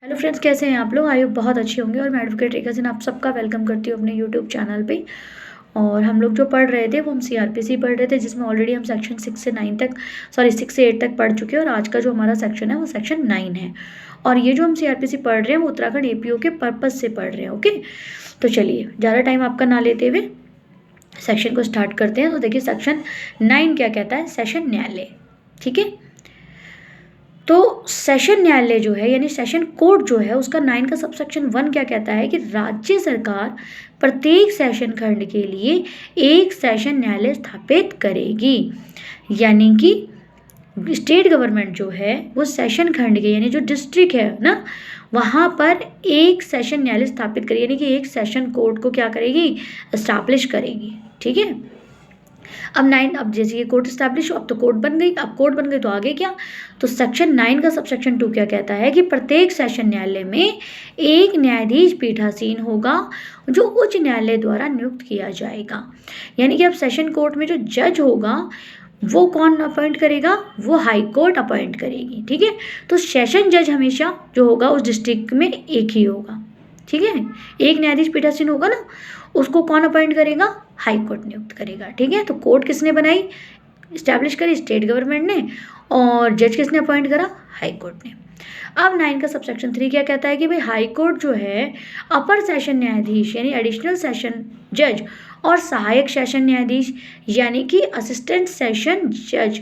Hello friends, कैसे हैं आप लोग? आई होप बहुत अच्छे होंगे। और मैं एडवोकेट रेखा सिंह आप सबका वेलकम करती हूँ अपने यूट्यूब चैनल पे। और हम लोग जो पढ़ रहे थे वो हम सीआरपीसी पढ़ रहे थे, जिसमें ऑलरेडी हम सेक्शन 6 से 9 तक 6 से 8 तक पढ़ चुके हैं। और आज का जो हमारा सेक्शन है वो सेक्शन 9 है। और ये जो हम सीआरपीसी पढ़ रहे हैं वो उत्तराखंड एपीओ के पर्पज से पढ़ रहे हैं। ओके, तो चलिए ज़्यादा टाइम आपका ना लेते हुए सेक्शन को स्टार्ट करते हैं। तो देखिए सेक्शन 9 क्या कहता है, सेशन न्यायालय। ठीक है, तो सेशन न्यायालय जो है यानी सेशन कोर्ट जो है उसका 9 का सबसेक्शन 1 क्या कहता है कि राज्य सरकार प्रत्येक सेशन खंड के लिए एक सेशन न्यायालय स्थापित करेगी। यानी कि स्टेट गवर्नमेंट जो है वो सेशन खंड के यानी जो डिस्ट्रिक्ट है ना, वहाँ पर एक सेशन न्यायालय स्थापित करेगी, यानी कि एक सेशन कोर्ट को क्या करेगी, एस्टैब्लिश करेगी। ठीक है, अब जैसे ये कोर्ट स्टैब्लिश, अब तो कोर्ट बन गई। अब कोर्ट बन गई तो आगे क्या, तो सेक्शन 9 का सबसेक्शन 2 क्या कहता है कि प्रत्येक सेशन न्यायालय में एक न्यायाधीश पीठासीन होगा जो उच्च न्यायालय द्वारा नियुक्त किया जाएगा। यानी कि अब सेशन कोर्ट में जो जज होगा वो कौन अपॉइंट करेगा, वो हाई कोर्ट अपॉइंट करेगी। ठीक है, तो सेशन जज हमेशा जो होगा उस डिस्ट्रिक्ट में एक ही होगा। ठीक है, एक न्यायाधीश पीठासीन होगा ना, उसको कौन अपॉइंट करेगा, हाई कोर्ट नियुक्त करेगा। ठीक है, तो कोर्ट किसने बनाई, इस्टेब्लिश करी, स्टेट गवर्नमेंट ने। और जज किसने अपॉइंट करा, हाई कोर्ट ने। अब 9 का सबसेक्शन 3 क्या कहता है कि भाई हाई कोर्ट जो है अपर सेशन न्यायाधीश यानी एडिशनल सेशन जज और सहायक सेशन न्यायाधीश यानी कि असिस्टेंट सेशन जज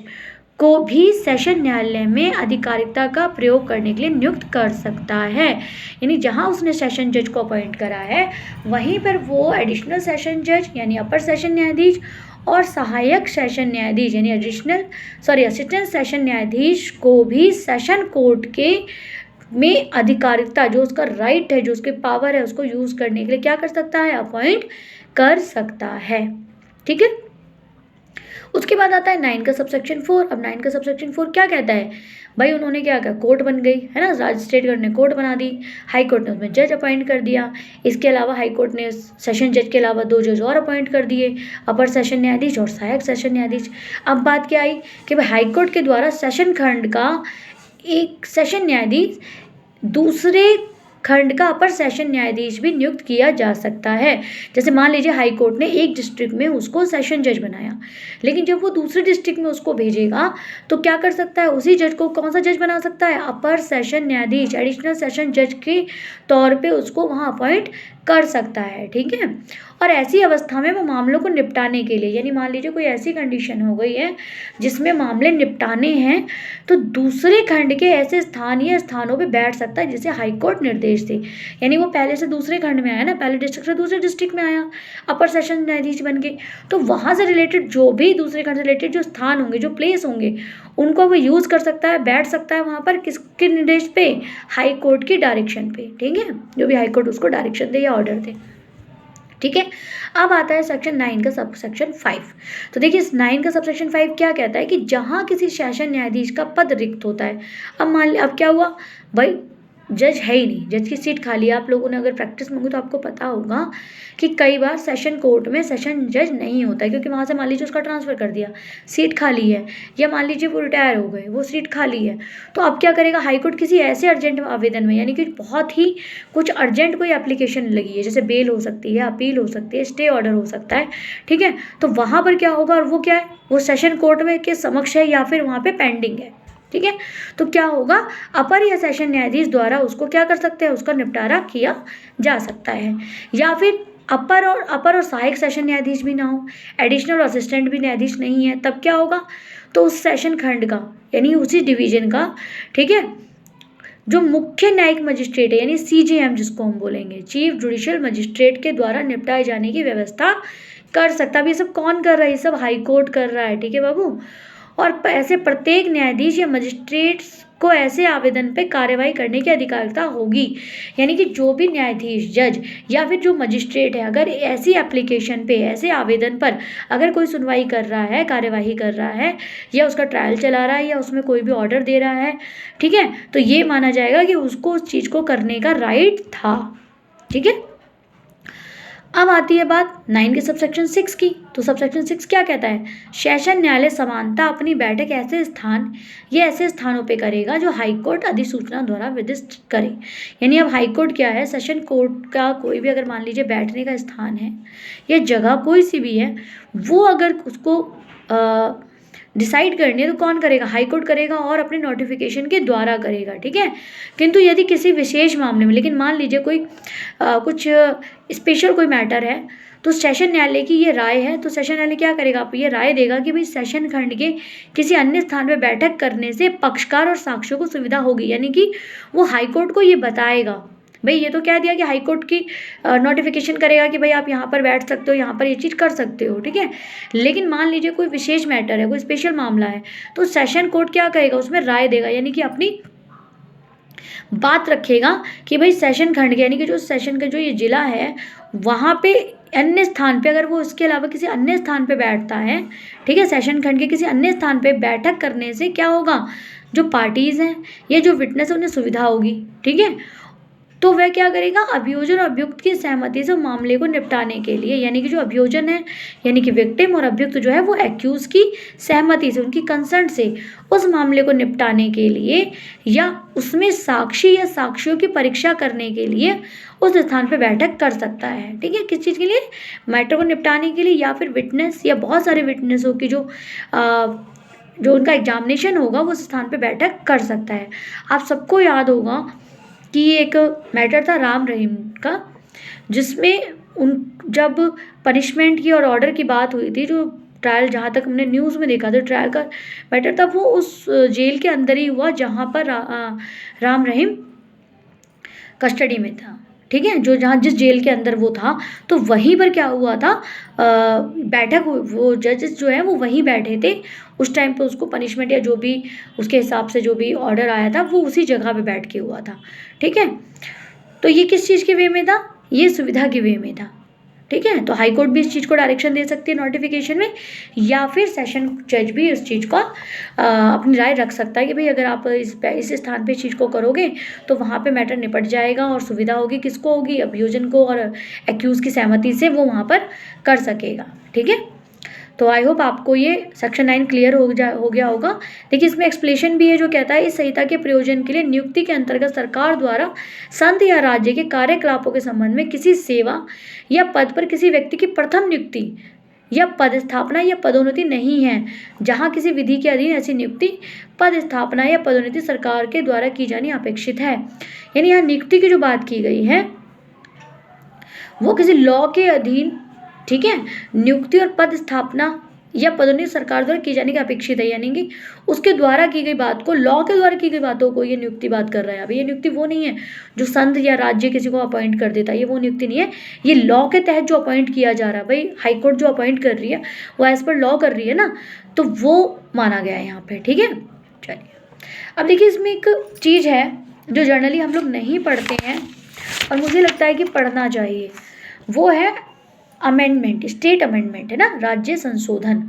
को भी सेशन न्यायालय में अधिकारिता का प्रयोग करने के लिए नियुक्त कर सकता है। यानी जहां उसने सेशन जज को अपॉइंट करा है वहीं पर वो एडिशनल सेशन जज यानी अपर सेशन न्यायाधीश और सहायक सेशन न्यायाधीश यानी असिस्टेंट सेशन न्यायाधीश को भी सेशन कोर्ट के में अधिकारिता, जो उसका राइट है, जो उसके पावर है, उसको यूज करने के लिए क्या कर सकता है, अपॉइंट कर सकता है। ठीक है, उसके बाद आता है 9 का सबसेक्शन 4। अब 9 का सबसेक्शन 4 क्या कहता है, भाई उन्होंने क्या कहा, कोर्ट बन गई है ना, राज्य स्टेट गवर्नमेंट ने कोर्ट बना दी, हाई कोर्ट ने उसमें जज अपॉइंट कर दिया। इसके अलावा हाई कोर्ट ने सेशन जज के अलावा 2 जज और अपॉइंट कर दिए, अपर सेशन न्यायाधीश और सहायक सेशन न्यायाधीश। अब बात क्या आई कि भाई हाई कोर्ट के द्वारा सेशन खंड का एक सेशन न्यायाधीश दूसरे खंड का अपर सेशन न्यायाधीश भी नियुक्त किया जा सकता है। जैसे मान लीजिए हाई कोर्ट ने एक डिस्ट्रिक्ट में उसको सेशन जज बनाया, लेकिन जब वो दूसरे डिस्ट्रिक्ट में उसको भेजेगा तो क्या कर सकता है, उसी जज को कौन सा जज बना सकता है, अपर सेशन न्यायाधीश एडिशनल सेशन जज के तौर पे उसको वहाँ अपॉइंट कर सकता है। ठीक है, और ऐसी अवस्था में वो मामलों को निपटाने के लिए, यानी मान लीजिए कोई ऐसी कंडीशन हो गई है जिसमें मामले निपटाने हैं, तो दूसरे खंड के ऐसे स्थान या स्थानों पे बैठ सकता है जिसे हाईकोर्ट निर्देश दे। यानी वो पहले से दूसरे खंड में आया ना, पहले डिस्ट्रिक्ट से दूसरे डिस्ट्रिक्ट में आया, अपर सेशन न्यायाधीश बन के, तो वहाँ से रिलेटेड जो भी दूसरे खंड से रिलेटेड जो स्थान होंगे, जो प्लेस होंगे, उनको वो यूज़ कर सकता है, बैठ सकता है वहाँ पर किसके निर्देश पे, हाई कोर्ट की डायरेक्शन पे। ठीक है, जो भी हाई कोर्ट उसको डायरेक्शन दे या ऑर्डर दे। ठीक है, अब आता है सेक्शन 9 का सब सेक्शन 5। तो देखिए इस 9 का सब सेक्शन 5 क्या कहता है कि जहां किसी सेशन न्यायाधीश का पद रिक्त होता है, अब क्या हुआ भाई, जज है ही नहीं, जज की सीट खाली है। आप लोगों ने अगर प्रैक्टिस में होगी तो आपको पता होगा कि कई बार सेशन कोर्ट में सेशन जज नहीं होता है, क्योंकि वहाँ से मान लीजिए उसका ट्रांसफ़र कर दिया, सीट खाली है, या मान लीजिए वो रिटायर हो गए, वो सीट खाली है, तो अब क्या करेगा हाईकोर्ट, किसी ऐसे अर्जेंट आवेदन में, यानी कि बहुत ही कुछ अर्जेंट कोई एप्लीकेशन लगी है, जैसे बेल हो सकती है, अपील हो सकती है, स्टे ऑर्डर हो सकता है। ठीक है, तो वहाँ पर क्या होगा, और वो क्या है, वो सेशन कोर्ट में के समक्ष है या फिर वहाँ पे पेंडिंग है। ठीक है, तो क्या होगा, अपर या सेशन न्यायाधीश द्वारा उसको क्या कर सकते हैं, उसका निपटारा किया जा सकता है। या फिर अपर और सहायक सेशन न्यायाधीश भी ना हो, एडिशनल और असिस्टेंट भी न्यायाधीश नहीं है, तब क्या होगा, तो उस सेशन खंड का यानी उसी डिवीजन का, ठीक है, जो मुख्य न्यायिक मजिस्ट्रेट है यानी सीजेएम जिसको हम बोलेंगे, चीफ जुडिशियल मजिस्ट्रेट के द्वारा निपटाए जाने की व्यवस्था कर सकता। अब ये सब कौन कर रहा है, ये सब हाई कोर्ट कर रहा है। ठीक है बाबू, और ऐसे प्रत्येक न्यायाधीश या मजिस्ट्रेट्स को ऐसे आवेदन पे कार्यवाही करने की अधिकारिता होगी। यानी कि जो भी न्यायाधीश, जज या फिर जो मजिस्ट्रेट है, अगर ऐसी एप्लीकेशन पे, ऐसे आवेदन पर अगर कोई सुनवाई कर रहा है, कार्यवाही कर रहा है, या उसका ट्रायल चला रहा है, या उसमें कोई भी ऑर्डर दे रहा है, ठीक है, तो ये माना जाएगा कि उसको उस चीज़ को करने का राइट था। ठीक है, अब आती है बात 9 के सबसेक्शन 6 की। तो सबसेक्शन 6 क्या कहता है? सेशन न्यायालय समानता अपनी बैठक ऐसे स्थानों पे करेगा जो हाईकोर्ट अधिसूचना द्वारा विदिष्ट करे। यानी अब हाईकोर्ट क्या है, सेशन कोर्ट का कोई भी अगर मान लीजिए बैठने का स्थान है या जगह कोई सी भी है, वो अगर उसको डिसाइड करनी है तो कौन करेगा? हाईकोर्ट करेगा और अपने नोटिफिकेशन के द्वारा करेगा, ठीक है। किंतु यदि किसी विशेष मामले में, लेकिन मान लीजिए कोई कुछ स्पेशल कोई मैटर है तो सेशन न्यायालय की ये राय है, तो सेशन न्यायालय क्या करेगा? आप ये राय देगा कि भाई सेशन खंड के किसी अन्य स्थान पर बैठक करने से पक्षकार और साक्ष्यों को सुविधा होगी। यानी कि वो हाईकोर्ट को ये बताएगा, भाई ये तो क्या दिया कि हाईकोर्ट की नोटिफिकेशन करेगा कि भाई आप यहाँ पर बैठ सकते हो, यहाँ पर ये चीज़ कर सकते हो, ठीक है। लेकिन मान लीजिए कोई विशेष मैटर है, कोई स्पेशल मामला है, तो सेशन कोर्ट क्या करेगा? उसमें राय देगा, यानी कि अपनी बात रखेगा कि भाई सेशन खंड के, यानी कि जो सेशन का जो ये जिला है वहाँ पे अन्य स्थान पे अगर वो इसके अलावा किसी अन्य स्थान पे बैठता है, ठीक है, सेशन खंड के किसी अन्य स्थान पे बैठक करने से क्या होगा? जो पार्टीज हैं या जो विटनेस है उन्हें सुविधा होगी, ठीक है। तो वह क्या करेगा? अभियोजन और अभियुक्त की सहमति से मामले को निपटाने के लिए, यानी कि जो अभियोजन है यानी कि विक्टिम और अभियुक्त जो है वो एक्यूज की सहमति से, उनकी कंसर्ट से उस मामले को निपटाने के लिए या उसमें साक्षी या साक्ष्यों की परीक्षा करने के लिए उस स्थान पर बैठक कर सकता है, ठीक है। किस चीज़ के लिए? मैटर को निपटाने के लिए, या फिर विटनेस या बहुत सारे विटनेसों की जो उनका एग्जामिनेशन होगा वो उस स्थान पर बैठक कर सकता है। आप सबको याद होगा कि एक मैटर था राम रहीम का, जिसमें जब पनिशमेंट की और ऑर्डर की बात हुई थी, जो ट्रायल जहाँ तक हमने न्यूज़ में देखा था ट्रायल का मैटर था, वो उस जेल के अंदर ही हुआ जहाँ पर राम रहीम कस्टडी में था, ठीक है, जो जहाँ जिस जेल के अंदर वो था, तो वहीं पर क्या हुआ था, बैठक, वो जजेस जो है वो वहीं बैठे थे उस टाइम पे, उसको पनिशमेंट या जो भी उसके हिसाब से जो भी ऑर्डर आया था वो उसी जगह पे बैठ के हुआ था, ठीक है। तो ये किस चीज़ के वे में था? ये सुविधा के वे में था, ठीक है। तो हाईकोर्ट भी इस चीज़ को डायरेक्शन दे सकती है नोटिफिकेशन में, या फिर सेशन जज भी इस चीज़ का अपनी राय रख सकता है कि भाई अगर आप इस स्थान पे इस चीज़ को करोगे तो वहाँ पे मैटर निपट जाएगा और सुविधा होगी, किसको होगी? अभियोजन को, और एक्यूज की सहमति से वो वहाँ पर कर सकेगा, ठीक है। तो आई होप आपको ये सेक्शन 9 क्लियर हो गया होगा। देखिए इसमें एक्सप्लेनेशन भी है जो कहता है इस संहिता के प्रयोजन के लिए नियुक्ति के अंतर्गत सरकार द्वारा संघ या राज्य के कार्यकलापों के संबंध में किसी सेवा या पद पर किसी व्यक्ति की प्रथम नियुक्ति या पदस्थापना या पदोन्नति नहीं है, जहां किसी विधि के अधीन ऐसी नियुक्ति, पदस्थापना या पदोन्नति सरकार के द्वारा की जानी अपेक्षित है। यानी यहाँ नियुक्ति की जो बात की गई है वो किसी लॉ के अधीन, ठीक है, नियुक्ति और पद स्थापना या पदोन्नति सरकार द्वारा की जाने की अपेक्षित है, यानी कि उसके द्वारा की गई बात को, लॉ के द्वारा की गई बातों को ये नियुक्ति बात कर रहा है। अभी ये नियुक्ति वो नहीं है जो संघ या राज्य किसी को अपॉइंट कर देता है, ये वो नियुक्ति नहीं है, ये लॉ के तहत जो अपॉइंट किया जा रहा है, भाई हाईकोर्ट जो अपॉइंट कर रही है वो एज पर लॉ कर रही है ना, तो वो माना गया है यहाँ पे, ठीक है। चलिए अब देखिए इसमें एक चीज़ है जो जनरली हम लोग नहीं पढ़ते हैं और मुझे लगता है कि पढ़ना चाहिए, वो है अमेंडमेंट, स्टेट अमेंडमेंट, है ना, राज्य संशोधन।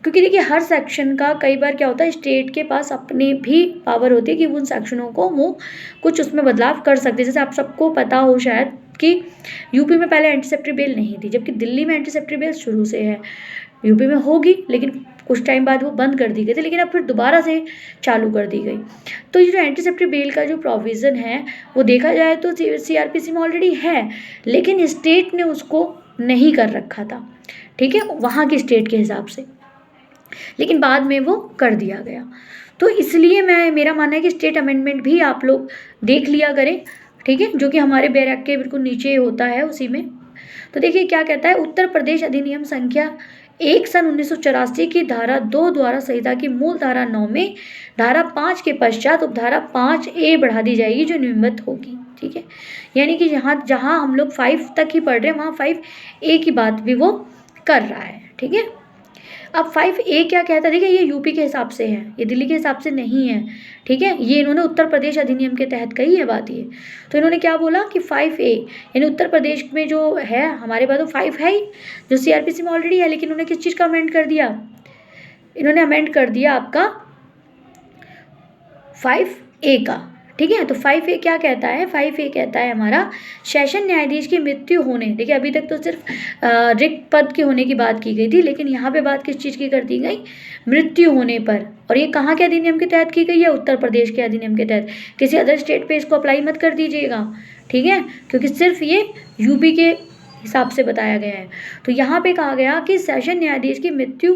क्योंकि देखिए हर सेक्शन का कई बार क्या होता है, स्टेट के पास अपनी भी पावर होती है कि उन सेक्शनों को वो कुछ उसमें बदलाव कर सकते हैं। जैसे आप सबको पता हो शायद कि यूपी में पहले एंटीसेप्टिव बेल नहीं थी, जबकि दिल्ली में एंटीसेप्टिव बेल शुरू से है। यूपी में होगी लेकिन कुछ टाइम बाद वो बंद कर दी गई थी, लेकिन अब फिर दोबारा से चालू कर दी गई। तो ये जो एंटीसेप्टिव बेल का जो प्रोविज़न है वो देखा जाए तो सीआरपीसी में ऑलरेडी है, लेकिन स्टेट ने उसको नहीं कर रखा था, ठीक है, वहाँ की स्टेट के हिसाब से, लेकिन बाद में वो कर दिया गया। तो इसलिए मेरा मानना है कि स्टेट अमेंडमेंट भी आप लोग देख लिया करें, ठीक है, जो कि हमारे बैरक के बिल्कुल नीचे होता है उसी में। तो देखिए क्या कहता है, उत्तर प्रदेश अधिनियम संख्या 1 सन 1984 की धारा 2 द्वारा संहिता की मूल धारा 9 में धारा 5 के पश्चात उपधारा 5A बढ़ा दी जाएगी जो नियमित होगी, ठीक है। यानी कि जहाँ हम लोग 5 तक ही पढ़ रहे हैं वहाँ 5A की बात भी वो कर रहा है, ठीक है। अब 5A क्या कहता है, देखिए ये यूपी के हिसाब से है, ये दिल्ली के हिसाब से नहीं है, ठीक है, ये इन्होंने उत्तर प्रदेश अधिनियम के तहत कही है बात ये। तो इन्होंने क्या बोला कि 5A यानी उत्तर प्रदेश में जो है, हमारे पास तो 5 है ही जो सीआरपीसी में ऑलरेडी है, लेकिन उन्होंने किस चीज़ का अमेंड कर दिया, इन्होंने अमेंड कर दिया आपका 5A का, ठीक है। तो 5A क्या कहता है, 5A कहता है हमारा सेशन न्यायाधीश की मृत्यु होने, देखिए अभी तक तो सिर्फ रिक्त पद के होने की बात की गई थी, लेकिन यहाँ पे बात किस चीज़ की कर दी गई, मृत्यु होने पर। और ये कहाँ के अधिनियम के तहत की गई है, उत्तर प्रदेश के अधिनियम के तहत। किसी अदर स्टेट पे इसको अप्लाई मत कर दीजिएगा, ठीक है, क्योंकि सिर्फ ये यूपी के हिसाब से बताया गया है। तो यहाँ पे कहा गया कि सेशन न्यायाधीश की मृत्यु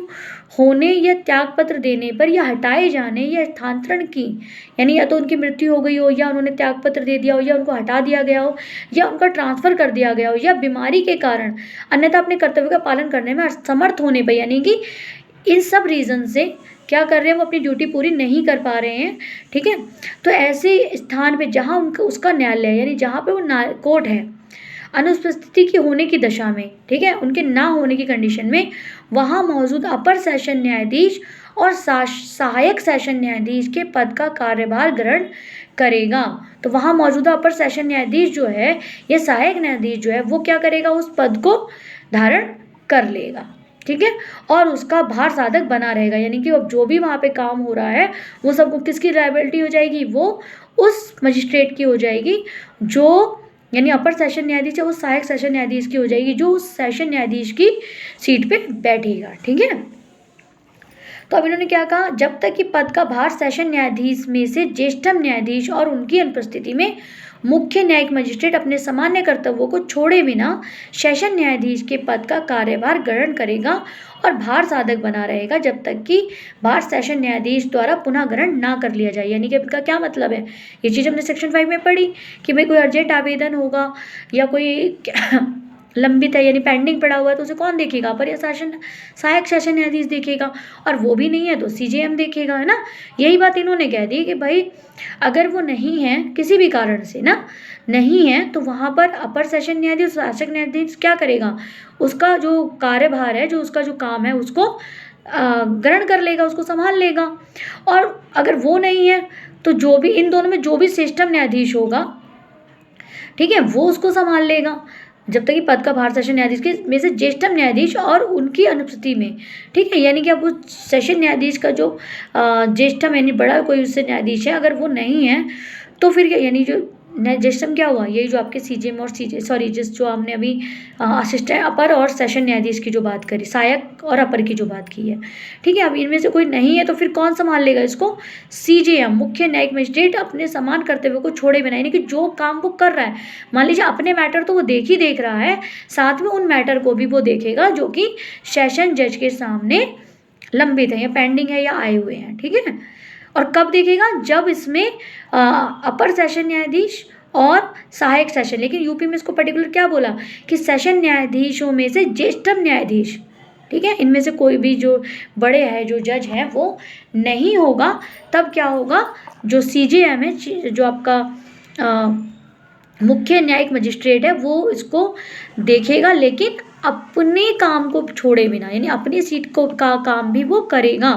होने या त्यागपत्र देने पर या हटाए जाने या स्थानांतरण की, यानी या तो उनकी मृत्यु हो गई हो या उन्होंने त्यागपत्र दे दिया हो या उनको हटा दिया गया हो या उनका ट्रांसफर कर दिया गया हो या बीमारी के कारण अन्यथा अपने कर्तव्य का पालन करने में असमर्थ होने पर, यानी कि इन सब रीजन से क्या कर रहे हैं, वो अपनी ड्यूटी पूरी नहीं कर पा रहे हैं, ठीक है। तो ऐसे स्थान पे जहाँ उनका उसका न्यायालय यानी जहाँ पे वो कोर्ट है अनुपस्थिति की होने की दशा में, ठीक है, उनके ना होने की कंडीशन में, वहाँ मौजूद अपर सेशन न्यायाधीश और सहायक सेशन न्यायाधीश के पद का कार्यभार ग्रहण करेगा। तो वहाँ मौजूदा अपर सेशन न्यायाधीश जो है या सहायक न्यायाधीश जो है वो क्या करेगा, उस पद को धारण कर लेगा, ठीक है, और उसका भार साधक बना रहेगा। यानी कि अब जो भी वहाँ पे काम हो रहा है वो सबको किसकी लायबिलिटी हो जाएगी, वो उस मजिस्ट्रेट की हो जाएगी जो, यानी अपर सेशन न्यायाधीश है, उस सहायक सेशन न्यायाधीश की हो जाएगी जो उस सेशन न्यायाधीश की सीट पे बैठेगा, ठीक है। तो अब इन्होंने क्या कहा, जब तक कि पद का भार सेशन न्यायाधीश में से ज्येष्ठतम न्यायाधीश और उनकी अनुपस्थिति में मुख्य न्यायिक मजिस्ट्रेट अपने सामान्य कर्तव्यों को छोड़े बिना सेशन न्यायाधीश के पद का कार्यभार ग्रहण करेगा और भार साधक बना रहेगा जब तक कि भार सेशन न्यायाधीश द्वारा पुनः ग्रहण ना कर लिया जाए। यानी कि इनका क्या मतलब है, ये चीज़ हमने सेक्शन 5 में पढ़ी कि भाई कोई अर्जेंट आवेदन होगा या कोई लंबित है यानी पेंडिंग पड़ा हुआ है तो उसे कौन देखेगा, अपर या सहायक सेशन न्यायाधीश देखेगा, और वो भी नहीं है तो CJM देखेगा, है ना। यही बात इन्होंने कह दी कि भाई अगर वो नहीं है किसी भी कारण से ना नहीं है तो वहाँ पर अपर सेशन न्यायाधीश सहायक न्यायाधीश क्या करेगा, उसका जो कार्यभार है, जो उसका जो काम है उसको ग्रहण कर लेगा, उसको संभाल लेगा। और अगर वो नहीं है तो जो भी इन दोनों में जो भी श्रेष्ठतम न्यायाधीश होगा, ठीक है, वो उसको संभाल लेगा जब तक कि पद का भार सेशन न्यायाधीश के में से ज्येष्ठतम न्यायाधीश और उनकी अनुपस्थिति में, ठीक है। यानी कि अब उस सेशन न्यायाधीश का जो ज्येष्ठतम यानी बड़ा कोई उससे न्यायाधीश है, अगर वो नहीं है तो फिर क्या, यानी जो ज्येष्ठतम क्या हुआ, यही जो आपके CJM और जिस जो हमने अभी असिस्टेंट अपर और सेशन न्यायाधीश की जो बात करी, सहायक और अपर की जो बात की है, ठीक है। अब इनमें से कोई नहीं है तो फिर कौन संभाल लेगा इसको, CJM मुख्य न्यायिक मजिस्ट्रेट अपने समान कर्तव्यों को छोड़े बिना, यानी कि जो काम वो कर रहा है, मान लीजिए अपने मैटर तो वो देख रहा है, साथ में उन मैटर को भी वो देखेगा जो कि सेशन जज के सामने लंबित है या पेंडिंग है या आए हुए हैं, ठीक है। और कब देखेगा, जब इसमें अपर सेशन न्यायाधीश और सहायक सेशन, लेकिन यूपी में इसको पर्टिकुलर क्या बोला कि सेशन न्यायाधीशों में से ज्येष्ठतम न्यायाधीश, ठीक है, इनमें से कोई भी जो बड़े हैं जो जज हैं वो नहीं होगा, तब क्या होगा, जो CJM है, जो आपका मुख्य न्यायिक मजिस्ट्रेट है, वो इसको देखेगा लेकिन अपने काम को छोड़े बिना, यानी अपनी सीट को का काम भी वो करेगा,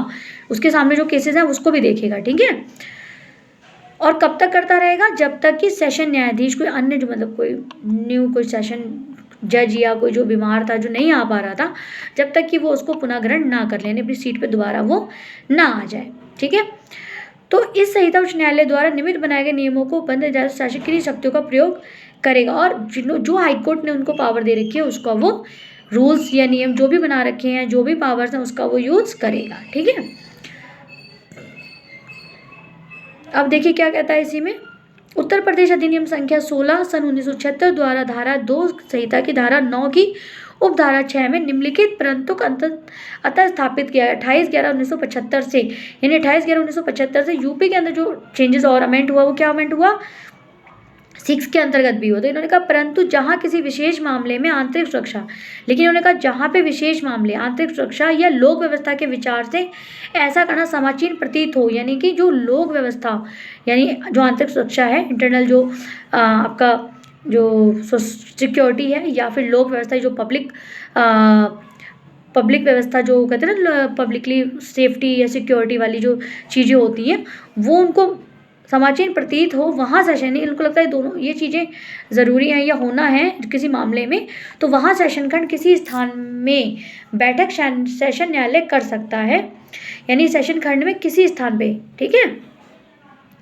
उसके सामने जो केसेस हैं उसको भी देखेगा, ठीक है। और कब तक करता रहेगा, जब तक कि सेशन न्यायाधीश कोई अन्य जो मतलब कोई न्यू कोई सेशन जज या कोई जो बीमार था जो नहीं आ पा रहा था, जब तक कि वो उसको पुनः ग्रहण ना कर ले, यानी अपनी सीट पे दोबारा वो ना आ जाए, ठीक है। तो इस संहिता उच्च न्यायालय द्वारा नियमित बनाए गए नियमों को बंद शासकीय शक्तियों का प्रयोग करेगा और जो हाईकोर्ट ने उनको पावर दे रखी है उसका वो रूल्स या नियम जो भी बना रखे हैं, जो भी पावर्स हैं उसका वो यूज करेगा, ठीक है। अब देखिए क्या कहता है इसी में, उत्तर प्रदेश अधिनियम संख्या 16 सन 1976 द्वारा धारा 2 संहिता की धारा 9 की उपधारा 6 में निम्नलिखित परंतु अतः स्थापित किया है 28/11/1975 से, यानी 28/11/1975 से यूपी के अंदर जो चेंजेस और अमेंड हुआ वो क्या अमेंड हुआ 6 के अंतर्गत भी हो। तो इन्होंने कहा परंतु जहाँ किसी विशेष मामले में आंतरिक सुरक्षा, लेकिन इन्होंने कहा जहाँ पे विशेष मामले आंतरिक सुरक्षा या लोक व्यवस्था के विचार से ऐसा करना समाचीन प्रतीत हो, यानी कि जो लोक व्यवस्था यानी जो आंतरिक सुरक्षा है, इंटरनल जो आपका जो सिक्योरिटी है या फिर लोक व्यवस्था जो पब्लिक व्यवस्था जो कहते हैं ना पब्लिकली सेफ्टी या सिक्योरिटी वाली जो चीज़ें होती हैं वो उनको समाचीन प्रतीत हो, वहाँ सेशन इनको लगता है दोनों ये चीज़ें ज़रूरी हैं या होना है किसी मामले में, तो वहाँ सेशन खंड किसी स्थान में बैठक सेशन न्यायालय कर सकता है, यानी सेशन खंड में किसी स्थान पे, ठीक है।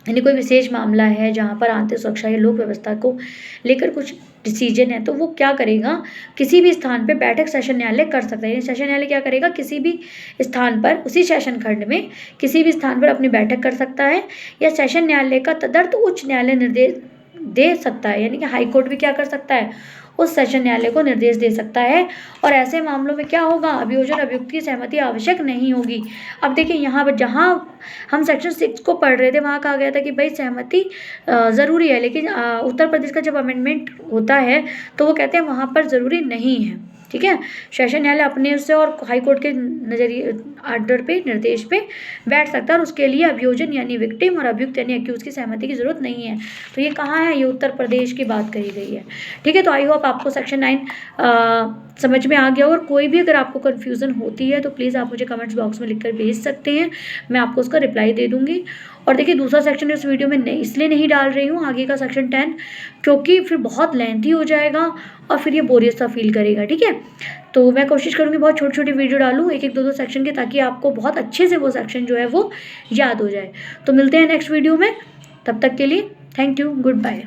यानी कोई विशेष मामला है जहाँ पर आंतरिक सुरक्षा या लोक व्यवस्था को लेकर कुछ डिसीजन है, तो वो क्या करेगा, किसी भी स्थान पे बैठक सेशन न्यायालय कर सकता है। सेशन न्यायालय क्या करेगा, किसी भी स्थान पर, उसी सेशन खंड में किसी भी स्थान पर अपनी बैठक कर सकता है, या सेशन न्यायालय का तदर्थ उच्च न्यायालय निर्देश दे सकता है, यानी कि हाई कोर्ट भी क्या कर सकता है, उस सेशन न्यायालय को निर्देश दे सकता है। और ऐसे मामलों में क्या होगा, अभियोजन अभियुक्त की सहमति आवश्यक नहीं होगी। अब देखिए यहाँ पर जहाँ हम सेक्शन 6 को पढ़ रहे थे वहाँ कहा गया था कि भाई सहमति ज़रूरी है, लेकिन उत्तर प्रदेश का जब अमेंडमेंट होता है तो वो कहते हैं वहाँ पर ज़रूरी नहीं है। ठीक है, सेशन न्यायालय अपने से और हाई कोर्ट के नजरिए आर्डर पे, निर्देश पे बैठ सकता है, और उसके लिए अभियोजन यानी विक्टिम और अभियुक्त यानी एक्यूज की सहमति की जरूरत नहीं है। तो ये कहाँ है, ये उत्तर प्रदेश की बात कही गई है। ठीक है, तो आई होप आपको सेक्शन 9 समझ में आ गया। और कोई भी अगर आपको कन्फ्यूज़न होती है तो प्लीज़ आप मुझे कमेंट्स बॉक्स में लिखकर भेज सकते हैं, मैं आपको उसका रिप्लाई दे दूँगी। और देखिए दूसरा सेक्शन इस वीडियो में इसलिए नहीं डाल रही हूँ, आगे का सेक्शन 10, क्योंकि फिर बहुत लेंथी हो जाएगा और फिर ये बोरियत सा फील करेगा। ठीक है, तो मैं कोशिश करूँगी बहुत छोटी छोटी वीडियो डालूँ, एक एक दो दो सेक्शन के, ताकि आपको बहुत अच्छे से वो सेक्शन जो है वो याद हो जाए। तो मिलते हैं नेक्स्ट वीडियो में, तब तक के लिए थैंक यू, गुड बाय।